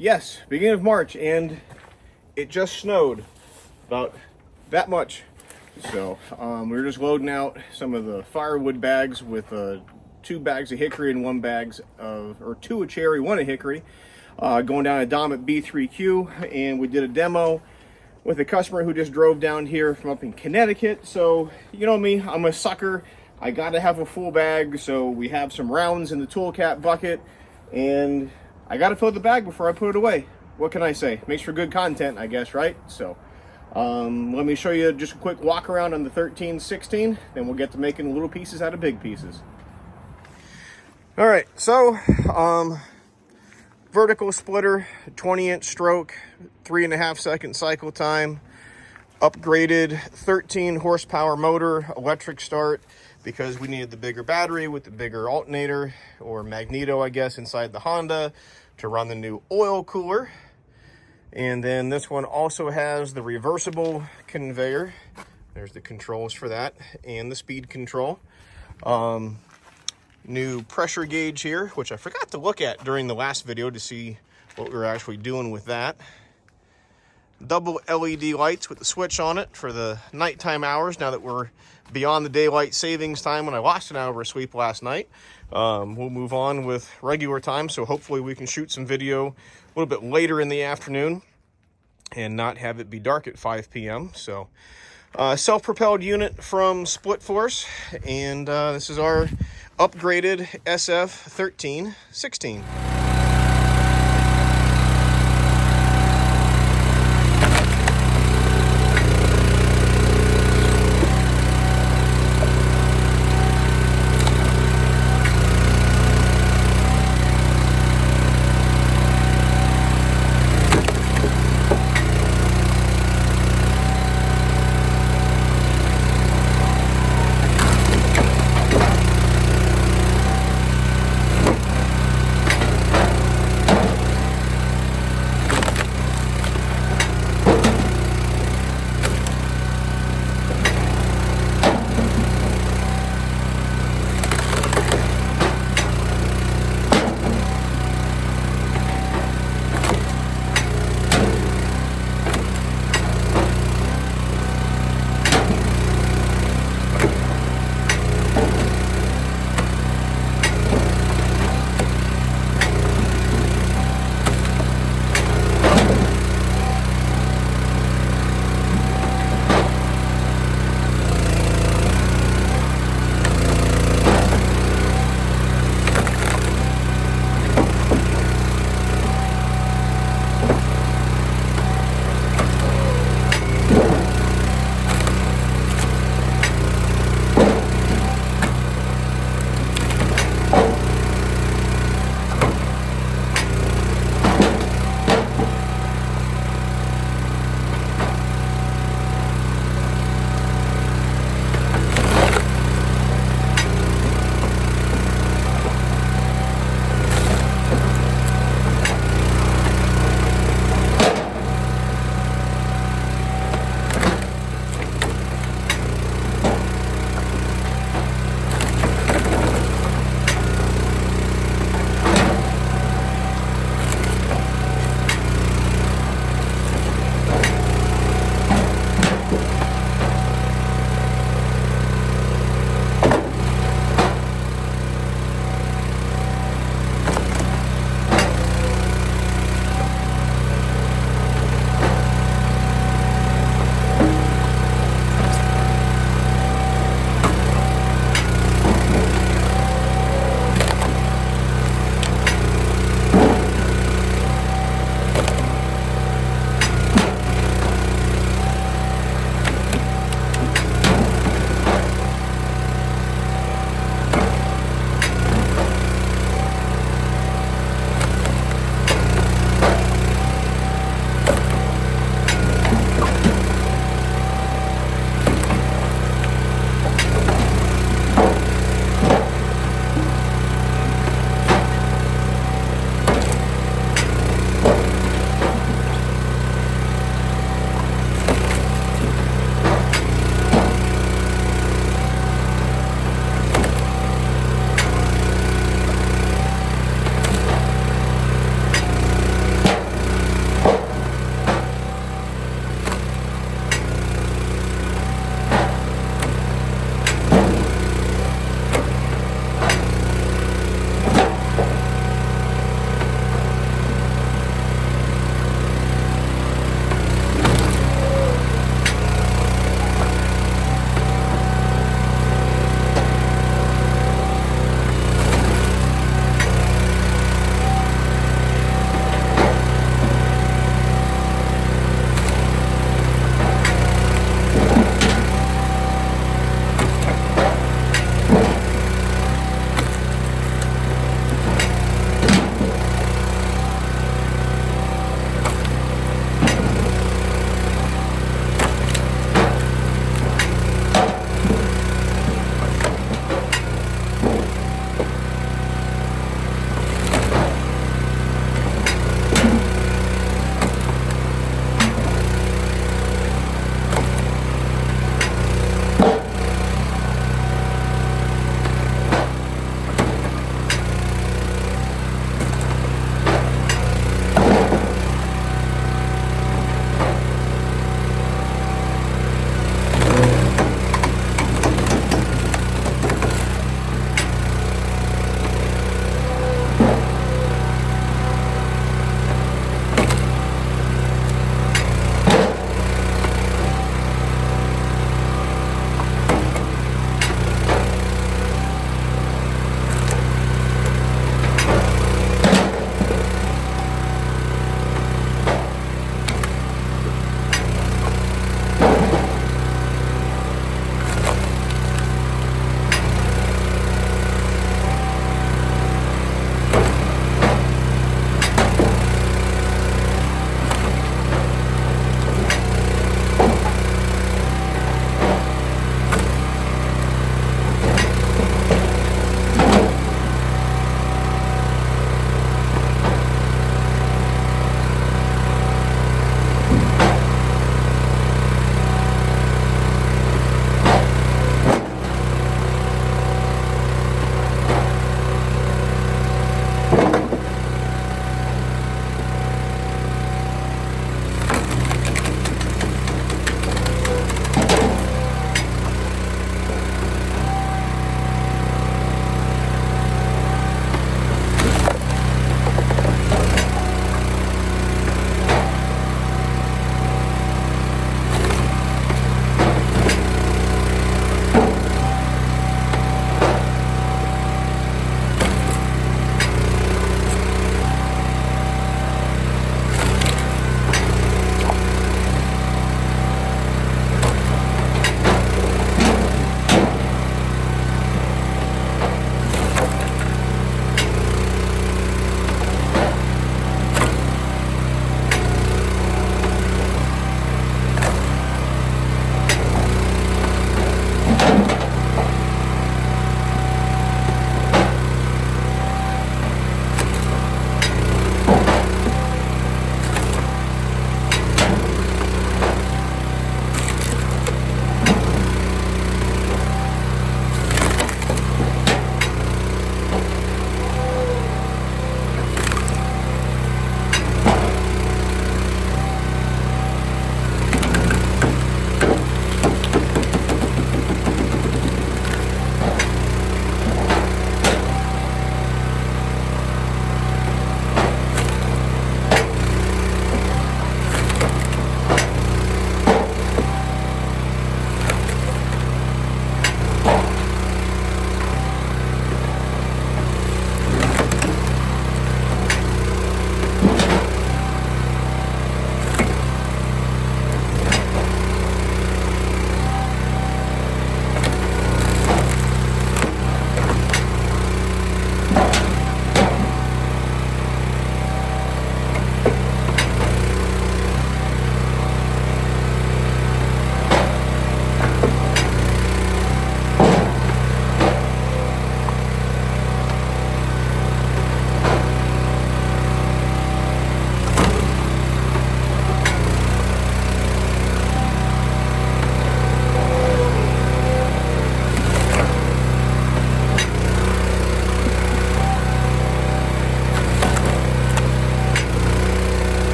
Yes, beginning of March, and it just snowed about that much. So we were just loading out some of the firewood bags with 2 bags of hickory and 1 bags of, or 2 of cherry, 1 of hickory, going down to Dom at B3Q, and we did a demo with a customer who just drove down here from up in Connecticut. So you know me, I'm a sucker. I gotta have a full bag, so we have some rounds in the tool cap bucket, and I gotta fill the bag before I put it away. What can I say? Makes for good content, I guess, right? So let me show you just a quick walk around on the 1316, then we'll get to making little pieces out of big pieces. All right, so vertical splitter, 20-inch stroke, 3.5-second cycle time, upgraded 13 horsepower motor, electric start, because we needed the bigger battery with the bigger alternator, or magneto, I guess, inside the Honda to run the new oil cooler. And then this one also has the reversible conveyor. There's the controls for that, and the speed control. New pressure gauge here, which I forgot to look at during the last video to see what we were actually doing with that. Double LED lights with the switch on it for the nighttime hours, now that we're beyond the daylight savings time when I lost an hour of sleep last night. We'll move on with regular time, so hopefully we can shoot some video a little bit later in the afternoon and not have it be dark at 5 p.m. So self-propelled unit from SplitForce, and this is our upgraded SF1316.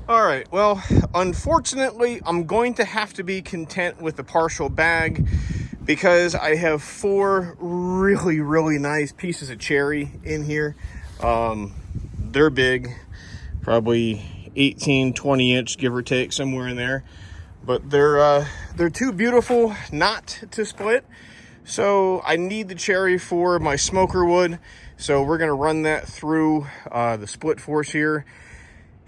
All right, well, unfortunately, I'm going to have to be content with the partial bag because I have 4 really, really nice pieces of cherry in here. They're big, probably 18, 20 inch, give or take, somewhere in there. But they're too beautiful not to split. So I need the cherry for my smoker wood. So we're gonna run that through the SplitForce here.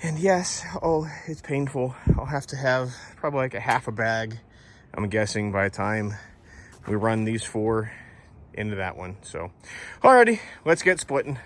And yes, oh, it's painful. I'll have to have probably like a half a bag, I'm guessing, by the time we run these 4 into that one. So, alrighty, let's get splitting.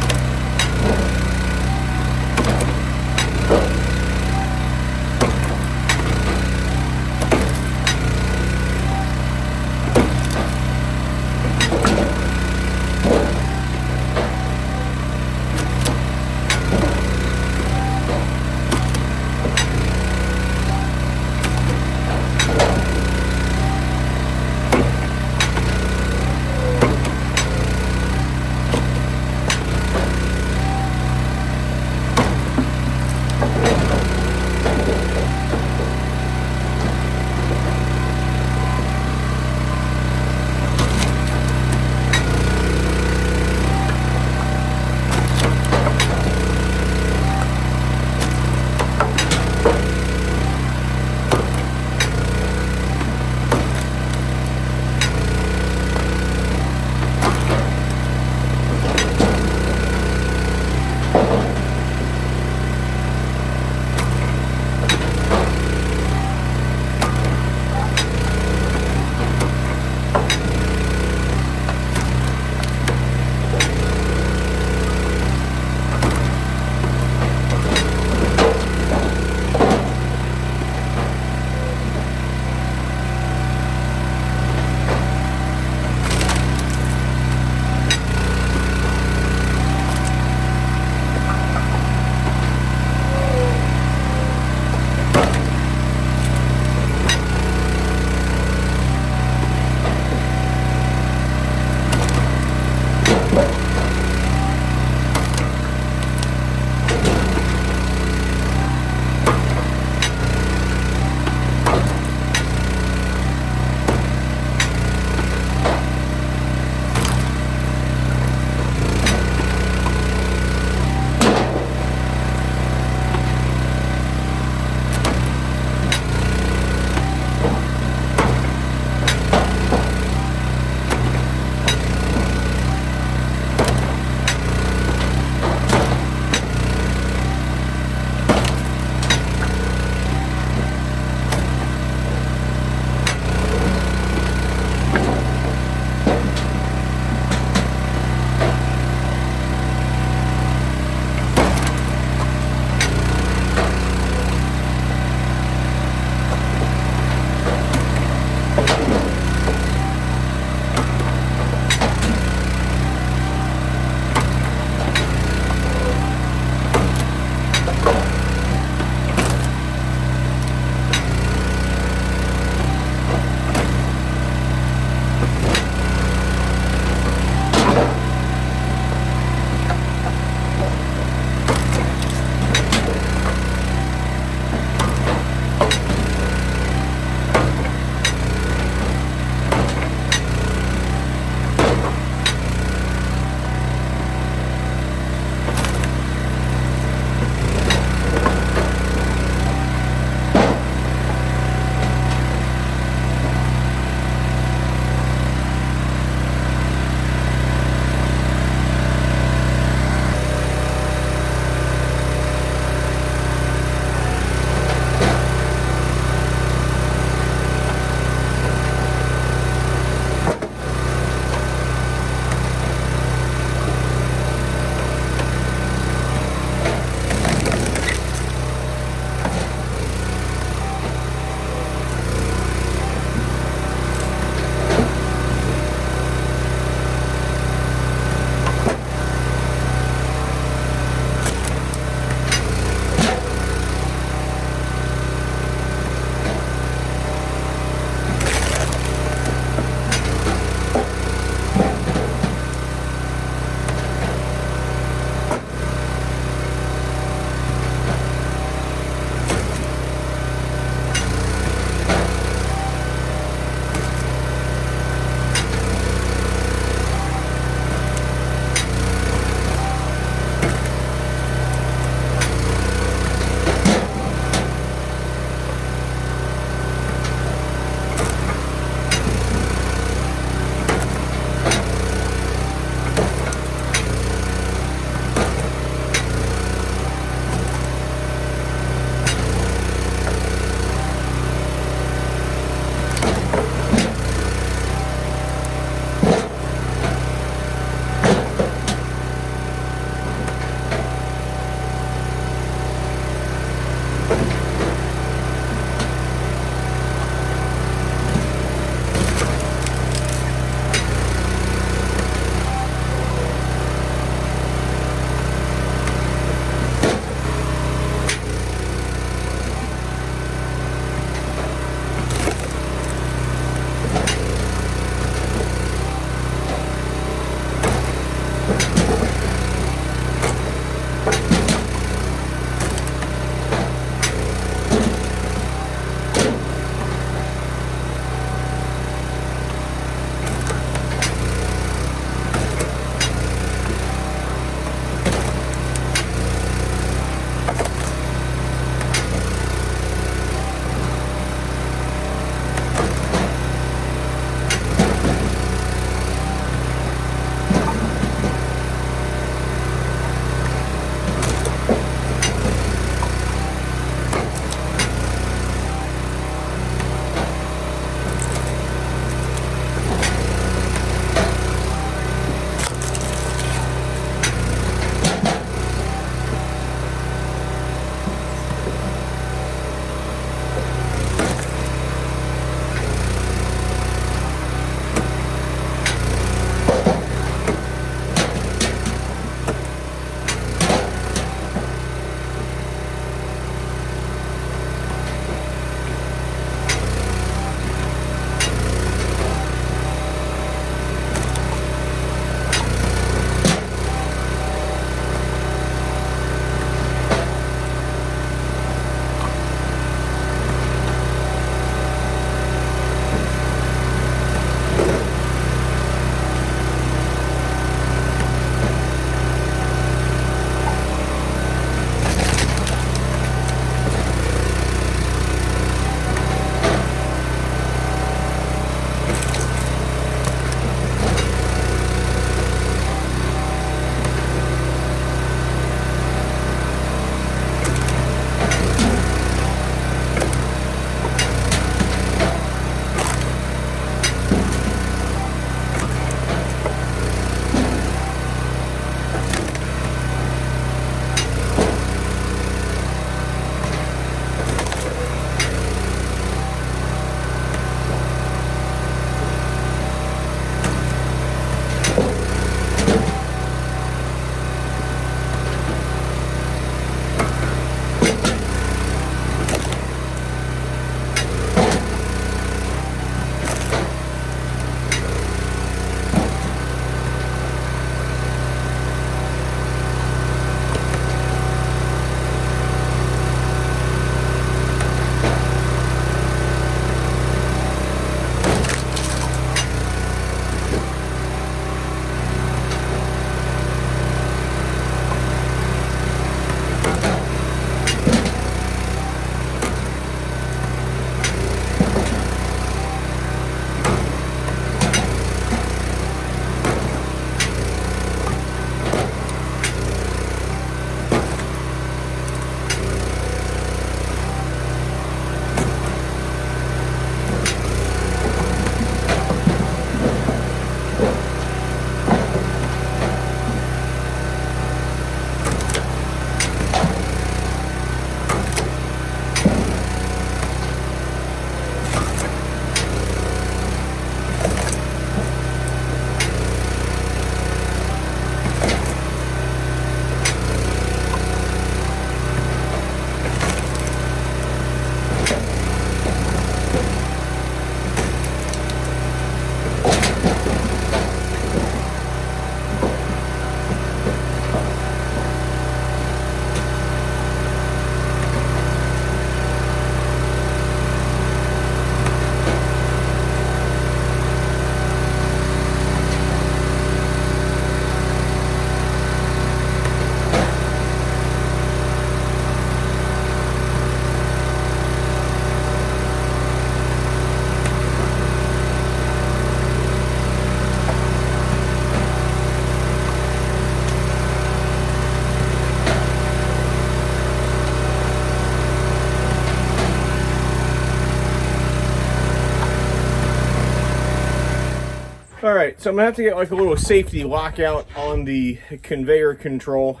All right, so I'm gonna have to get like a little safety lockout on the conveyor control.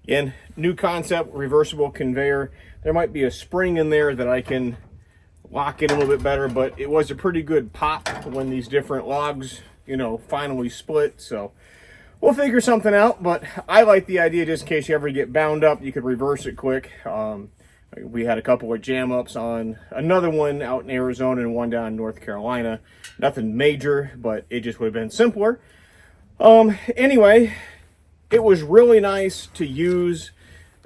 Again, new concept, reversible conveyor. There might be a spring in there that I can lock it a little bit better, but it was a pretty good pop when these different logs, you know, finally split. So we'll figure something out, but I like the idea just in case you ever get bound up, you could reverse it quick. We had a couple of jam ups on another one out in Arizona and one down in North Carolina. Nothing major, but it just would have been simpler. Anyway, it was really nice to use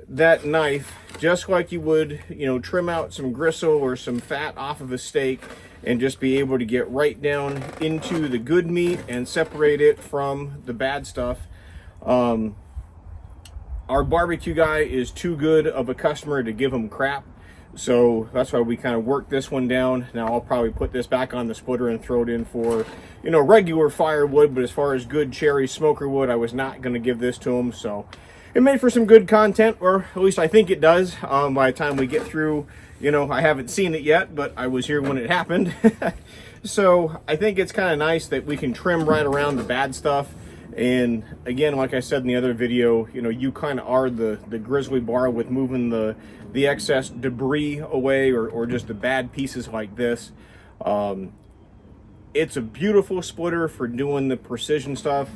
that knife just like you would, you know, trim out some gristle or some fat off of a steak and just be able to get right down into the good meat and separate it from the bad stuff. Our barbecue guy is too good of a customer to give him crap, so that's why we kind of worked this one down. Now I'll probably put this back on the splitter and throw it in for, you know, regular firewood, but as far as good cherry smoker wood, I was not going to give this to him. So it made for some good content, or at least I think it does. By the time we get through, you know, I haven't seen it yet, but I was here when it happened. So I think it's kind of nice that we can trim right around the bad stuff. And again, like I said in the other video, you know, you kind of are the grizzly bar with moving the excess debris away, or just the bad pieces like this. It's a beautiful splitter for doing the precision stuff.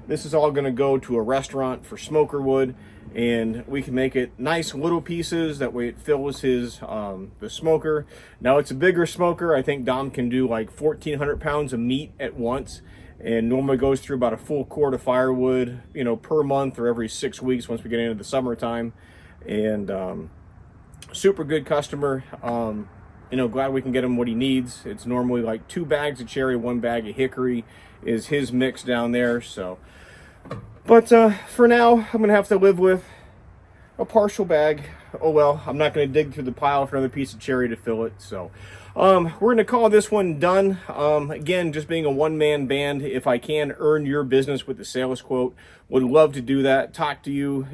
This is all going to go to a restaurant for smoker wood, and we can make it nice little pieces. That way it fills his the smoker. Now it's a bigger smoker. I think Dom can do like 1,400 pounds of meat at once, and normally goes through about a full quart of firewood, you know, per month or every 6 weeks once we get into the summertime. And super good customer. You know, glad we can get him what he needs. It's normally like 2 bags of cherry, 1 bag of hickory is his mix down there. So, but for now, I'm gonna have to live with a partial bag. Oh well, I'm not gonna dig through the pile for another piece of cherry to fill it. So we're gonna call this one done. Again, just being a one-man band, if I can earn your business with the sales quote, would love to do that. Talk to you,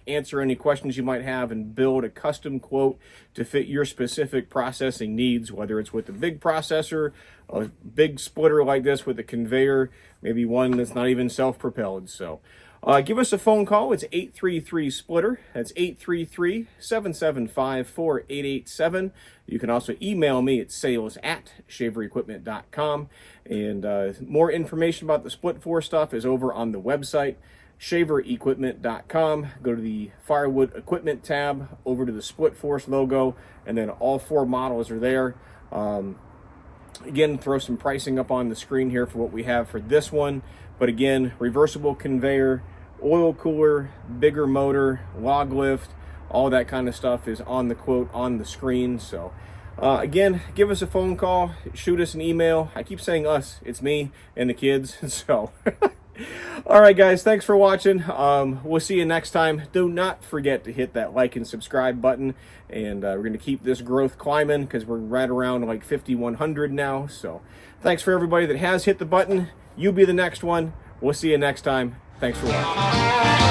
answer any questions you might have, and build a custom quote to fit your specific processing needs, whether it's with a big processor, a big splitter like this with a conveyor, maybe one that's not even self-propelled. So give us a phone call. It's 833-SPLITTER. That's 833-775-4887. You can also email me at sales@shaverequipment.com. And more information about the SplitForce stuff is over on the website, shaverequipment.com. Go to the firewood equipment tab, over to the SplitForce logo, and then all 4 models are there. Again, throw some pricing up on the screen here for what we have for this one. But again, reversible conveyor, oil cooler, bigger motor, log lift, all that kind of stuff is on the quote on the screen. So again, give us a phone call, shoot us an email. I keep saying us, it's me and the kids. So all right, guys, thanks for watching. We'll see you next time. Do not forget to hit that like and subscribe button. And we're going to keep this growth climbing because we're right around like 5,100 now. So thanks for everybody that has hit the button. You be the next one. We'll see you next time. Thanks for watching.